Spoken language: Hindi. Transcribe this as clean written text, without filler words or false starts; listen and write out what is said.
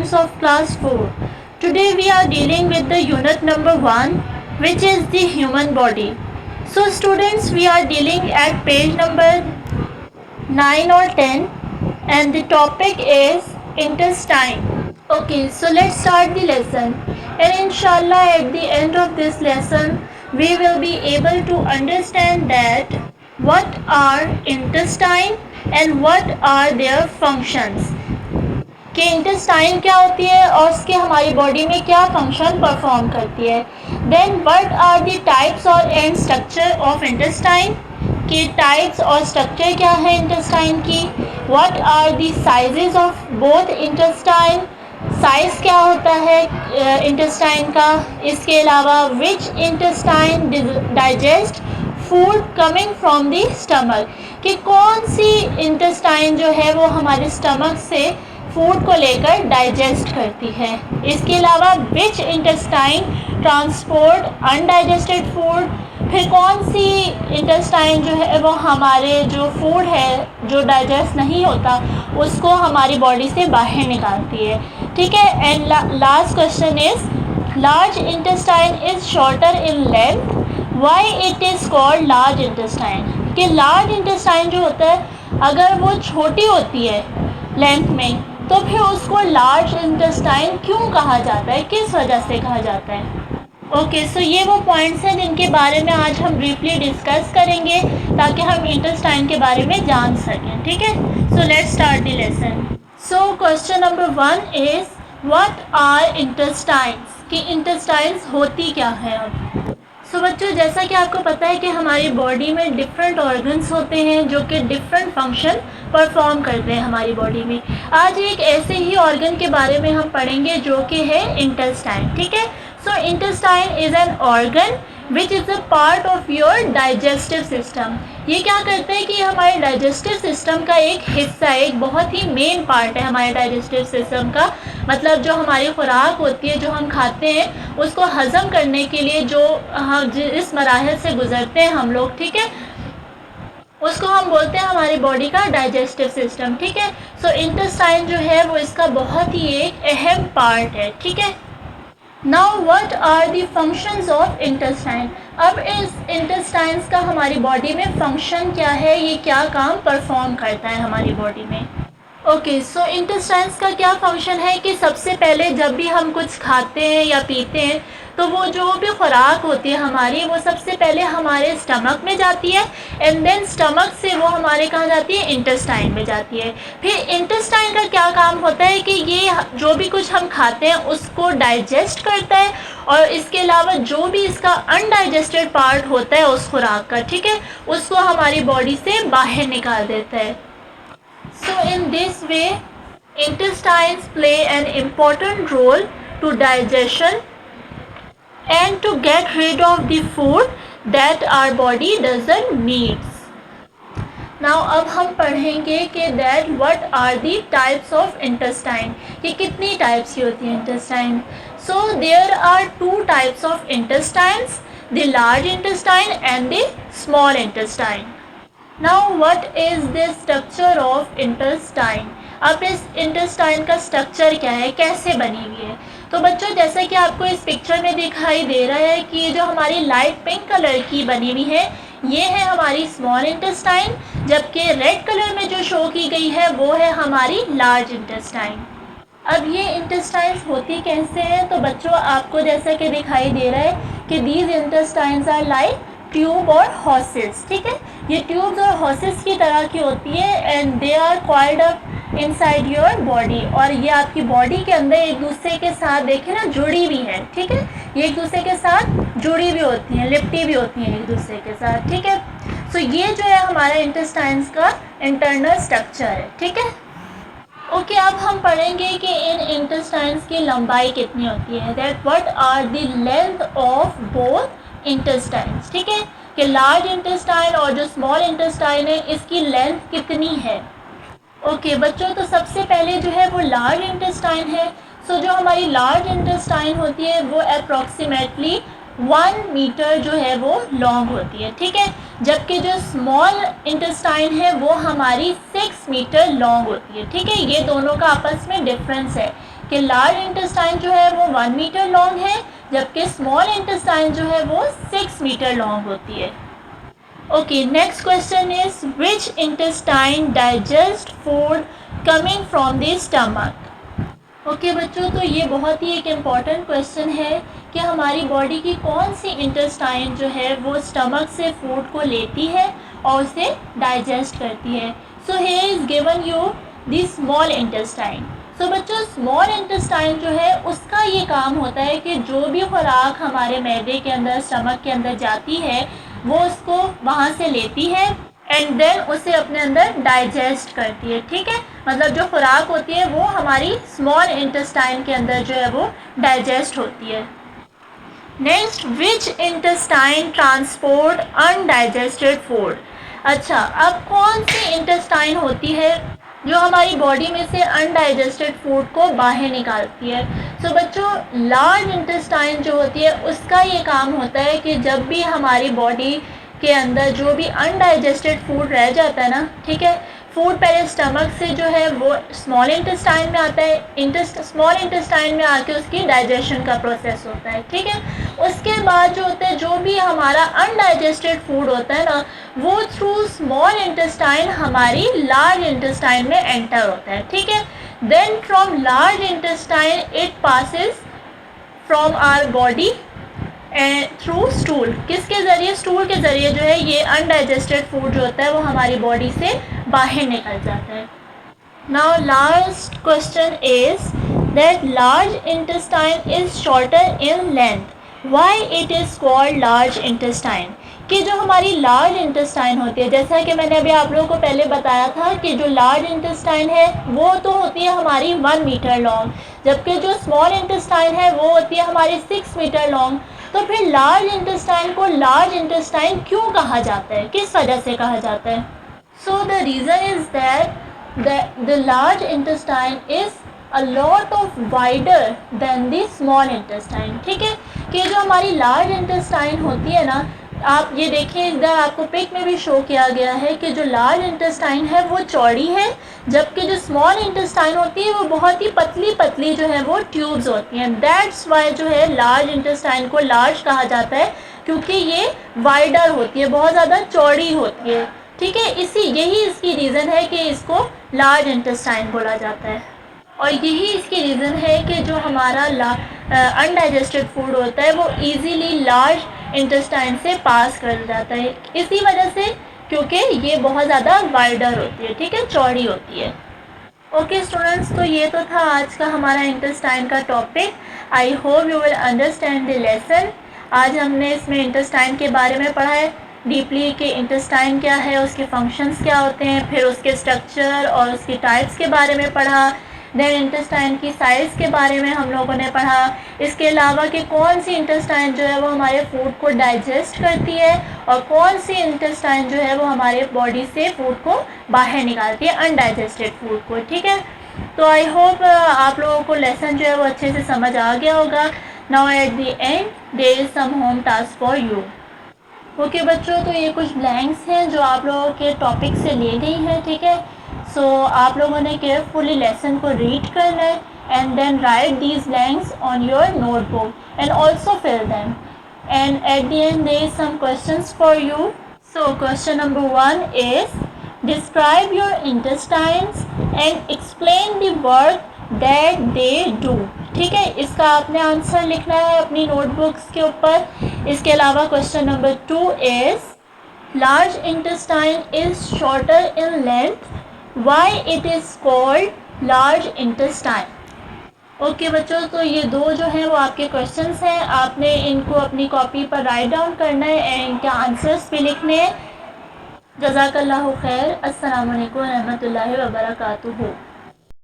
students of class 4. Today we are dealing with the unit number 1, which is the human body. So students, we are dealing at page number 9 or 10 and the topic is intestine. Okay, so let's start the lesson, and inshallah at the end of this lesson we will be able to understand that what are intestine and what are their functions, कि इंटेस्टाइन क्या होती है और उसके हमारी बॉडी में क्या फंक्शन परफॉर्म करती है. Then what are the types और एंड स्ट्रक्चर ऑफ इंटेस्टाइन, कि टाइप्स और स्ट्रक्चर क्या है इंटेस्टाइन की. What are the sizes of both intestine, size क्या होता है इंटेस्टाइन का. इसके अलावा which intestine digest food coming from the stomach, कि कौन सी इंटेस्टाइन जो है वो हमारे स्टमक से फूड को लेकर डाइजेस्ट करती है. इसके अलावा which intestine transport undigested food, फिर कौन सी इंटेस्टाइन जो है वो हमारे जो फूड है जो डाइजेस्ट नहीं होता उसको हमारी बॉडी से बाहर निकालती है. ठीक है. And last question is large intestine is shorter in length, why it is called large intestine, कि लार्ज इंटेस्टाइन जो होता है अगर वो छोटी होती है लेंथ में तो फिर उसको लार्ज इंटेस्टाइन क्यों कहा जाता है, किस वजह से कहा जाता है. ओके, सो ये वो पॉइंट्स हैं जिनके बारे में आज हम ब्रीफली डिस्कस करेंगे ताकि हम इंटेस्टाइन के बारे में जान सकें. ठीक है. So let's start the lesson. So question number 1 is what are intestines, कि इंटेस्टाइन्स होती क्या है. अब सो बच्चों, जैसा कि आपको पता है कि हमारी बॉडी में डिफरेंट ऑर्गन्स होते हैं जो कि डिफरेंट फंक्शन परफॉर्म करते हैं हमारी बॉडी में. आज एक ऐसे ही ऑर्गन के बारे में हम पढ़ेंगे जो कि है इंटेस्टाइन. ठीक है. So intestine is an organ which is a part of your digestive system. ये क्या करते हैं कि हमारे डाइजेस्टिव सिस्टम का एक हिस्सा है, एक बहुत ही मेन पार्ट है हमारे डाइजेस्टिव सिस्टम का. मतलब जो हमारी खुराक होती है, जो हम खाते हैं, उसको हज़म करने के लिए जो हम जिस मराहल से गुज़रते हैं हम लोग, ठीक है, उसको हम बोलते हैं हमारी बॉडी का डाइजेस्टिव सिस्टम. ठीक है. सो इंटेस्टाइन जो है वो इसका बहुत ही एक अहम पार्ट है. ठीक है. Now what are the functions of intestine. अब इस इंटेस्टाइन्स का हमारी बॉडी में फंक्शन क्या है, ये क्या काम परफॉर्म करता है हमारी बॉडी में. ओके, सो इंटेस्टाइन्स का क्या फंक्शन है कि सबसे पहले जब भी हम कुछ खाते हैं या पीते हैं तो वो जो भी खुराक होती है हमारी वो सबसे पहले हमारे स्टमक में जाती है एंड देन स्टमक से वो हमारे कहाँ जाती है, इंटेस्टाइन में जाती है. फिर इंटेस्टाइन का क्या काम होता है कि ये जो भी कुछ हम खाते हैं उसको डाइजेस्ट करता है और इसके अलावा जो भी इसका अनडाइजेस्टेड पार्ट होता है उस खुराक का, ठीक है, उसको हमारी बॉडी से बाहर निकाल देता है. So in this way, intestines play an important role to digestion and to get rid of the food that our body doesn't needs. Now अब हम पढ़ेंगे कि that what are the types of intestine, कि कितनी टाइप्स की होती है intestine. So there are two types of intestines, the large intestine and the small intestine. Now what is the structure of intestine? अब इस इंटेस्टाइन का स्ट्रक्चर क्या है, कैसे बनी हुई है. तो बच्चों, जैसा कि आपको इस पिक्चर में दिखाई दे रहा है कि ये जो हमारी लाइट पिंक कलर की बनी हुई है ये है हमारी स्मॉल इंटेस्टाइन, जबकि रेड कलर में जो शो की गई है वो है हमारी लार्ज इंटेस्टाइन. अब ये इंटेस्टाइन्स होती कैसे हैं, तो बच्चों आपको जैसा कि दिखाई दे रहा है कि these intestines are like tube और हॉसेस. ठीक है. ये ट्यूब्स और हॉसेस की तरह की होती है and they are coiled up inside your body, और ये आपकी बॉडी के अंदर एक दूसरे के साथ देखें ना जुड़ी हुई है. ठीक है. ये एक दूसरे के साथ जुड़ी हुई होती हैं, लिपटी भी होती हैं एक दूसरे के साथ. ठीक है. सो ये जो है हमारा इंटेस्टाइन्स का इंटरनल स्ट्रक्चर है. ठीक है. ओके, अब हम पढ़ेंगे कि इन इंटेस्टाइन्स की लंबाई कितनी होती है. That what are the length of both intestines. ठीक है, कि लार्ज इंटेस्टाइन और जो स्मॉल इंटेस्टाइन है इसकी लेंथ कितनी है. ओके बच्चों, तो सबसे पहले जो है वो लार्ज इंटेस्टाइन है. सो जो हमारी लार्ज इंटेस्टाइन होती है वो अप्रॉक्सीमेटली 1 मीटर जो है वो लॉन्ग होती है. ठीक है. जबकि जो स्मॉल इंटेस्टाइन है वो हमारी 6 मीटर लॉन्ग होती है. ठीक है. ये दोनों का आपस में डिफरेंस है कि लार्ज इंटेस्टाइन जो है वो 1 मीटर लॉन्ग है, जबकि स्मॉल इंटेस्टाइन जो है वो 6 मीटर लॉन्ग होती है। Okay, next question is which intestine digest food coming from the stomach. Okay बच्चों, तो ये बहुत ही एक इम्पॉर्टेंट क्वेश्चन है कि हमारी बॉडी की कौन सी इंटेस्टाइन जो है वो स्टमक से फूड को लेती है और उसे डाइजेस्ट करती है। So here is given you the small intestine. So बच्चों, स्मॉल इंटेस्टाइन जो है उसका ये काम होता है कि जो भी खुराक हमारे मैदे के अंदर, स्टमक के अंदर जाती है, वो उसको वहाँ से लेती है एंड देन उसे अपने अंदर डाइजेस्ट करती है। ठीक है, मतलब जो खुराक होती है वो हमारी स्मॉल इंटेस्टाइन के अंदर जो है वो डाइजेस्ट होती है। नेक्स्ट, विच इंटेस्टाइन ट्रांसपोर्ट अनडाइजेस्टेड फूड। अच्छा, अब कौन सी इंटेस्टाइन होती है जो हमारी बॉडी में से अनडाइजेस्टेड फूड को बाहर निकालती है। सो बच्चों, लार्ज इंटेस्टाइन जो होती है उसका ये काम होता है कि जब भी हमारी बॉडी के अंदर जो भी अनडाइजेस्टेड फूड रह जाता है ना, ठीक है, फूड पहले स्टमक से जो है वो स्मॉल इंटेस्टाइन में आता है, स्मॉल इंटेस्टाइन में आके उसकी डाइजेशन का प्रोसेस होता है। ठीक है, उसके बाद जो होता है, जो भी हमारा अनडाइजेस्टेड फूड होता है ना, वो थ्रू स्मॉल इंटेस्टाइन हमारी लार्ज इंटेस्टाइन में एंटर होता है। ठीक है, then from large intestine it passes from our body through stool. किसके ज़रिए? स्टूल के ज़रिए जो है ये अनडाइजेस्टेड फूड जो होता है वो हमारी बॉडी से बाहर निकल जाता है। Now last question is that large intestine is shorter in length, why it is called large intestine. कि जो हमारी लार्ज इंटेस्टाइन होती है, जैसा कि मैंने अभी आप लोगों को पहले बताया था कि जो लार्ज इंटेस्टाइन है वो तो होती है हमारी 1 मीटर लॉन्ग, जबकि जो स्मॉल इंटेस्टाइन है वो होती है हमारी 6 मीटर लॉन्ग। तो फिर लार्ज इंटेस्टाइन को लार्ज इंटेस्टाइन क्यों कहा जाता है, किस वजह से कहा जाता है? So the reason is that the large intestine is a lot of wider than the small intestine. ठीक है, कि जो हमारी लार्ज इंटेस्टाइन होती है ना, आप ये देखिए, इधर आपको पिक में भी शो किया गया है कि जो लार्ज इंटेस्टाइन है वो चौड़ी है, जबकि जो स्मॉल इंटेस्टाइन होती है वो बहुत ही पतली पतली जो है वो ट्यूब्स होती हैं। दैट्स वाई जो है लार्ज इंटेस्टाइन को लार्ज कहा जाता है, क्योंकि ये वाइडर होती है, बहुत ज़्यादा चौड़ी होती है। ठीक है, यही इसकी रीज़न है कि इसको लार्ज इंटेस्टाइन बोला जाता है, और यही इसकी रीज़न है कि जो हमारा अनडाइजेस्टेड फूड होता है वो इजीली लार्ज इंटेस्टाइन से पास कर जाता है, इसी वजह से, क्योंकि ये बहुत ज़्यादा वाइडर होती है। ठीक है, चौड़ी होती है। ओके स्टूडेंट्स, तो ये तो था आज का हमारा इंटेस्टाइन का topic. I hope you will understand the lesson. आज हमने इसमें इंटेस्टाइन के बारे में पढ़ा है डीपली कि इंटेस्टाइन क्या है, उसके फंक्शंस क्या होते हैं, फिर उसके स्ट्रक्चर और उसकी टाइप्स के बारे में पढ़ा। देन इंटेस्टाइन की साइज़ के बारे में हम लोगों ने पढ़ा। इसके अलावा कि कौन सी इंटेस्टाइन जो है वो हमारे फूड को डाइजेस्ट करती है और कौन सी इंटेस्टाइन जो है वो हमारे बॉडी से फूड को बाहर निकालती है, अनडाइजेस्टेड फूड को। ठीक है, तो आई होप आप लोगों को लेसन जो है वो अच्छे से समझ आ गया होगा। Now at the end there is some home task for you. Okay बच्चों, तो ये कुछ ब्लैंक्स हैं जो आप लोगों के टॉपिक से लिए गई हैं। ठीक है, सो आप लोगों ने केयरफुली लेसन को रीड करना है and then write these blanks on your notebook and also fill them, and at the end there is some questions for you. So question number 1 is describe your intestines and explain the work that they do. ठीक है, इसका आपने आंसर लिखना है अपनी नोटबुक्स के ऊपर। इसके अलावा question number 2 is large intestine is shorter in length, why it is called large intestine. Okay बच्चों, तो ये दो जो हैं वो आपके क्वेश्चंस हैं, आपने इनको अपनी कॉपी पर राइट डाउन करना है एंड इनके आंसर्स भी लिखने हैं। जज़ाकल्लाहु खैर। अस्सलामु अलैकुम रहमतुल्लाहि व बरकातुहू।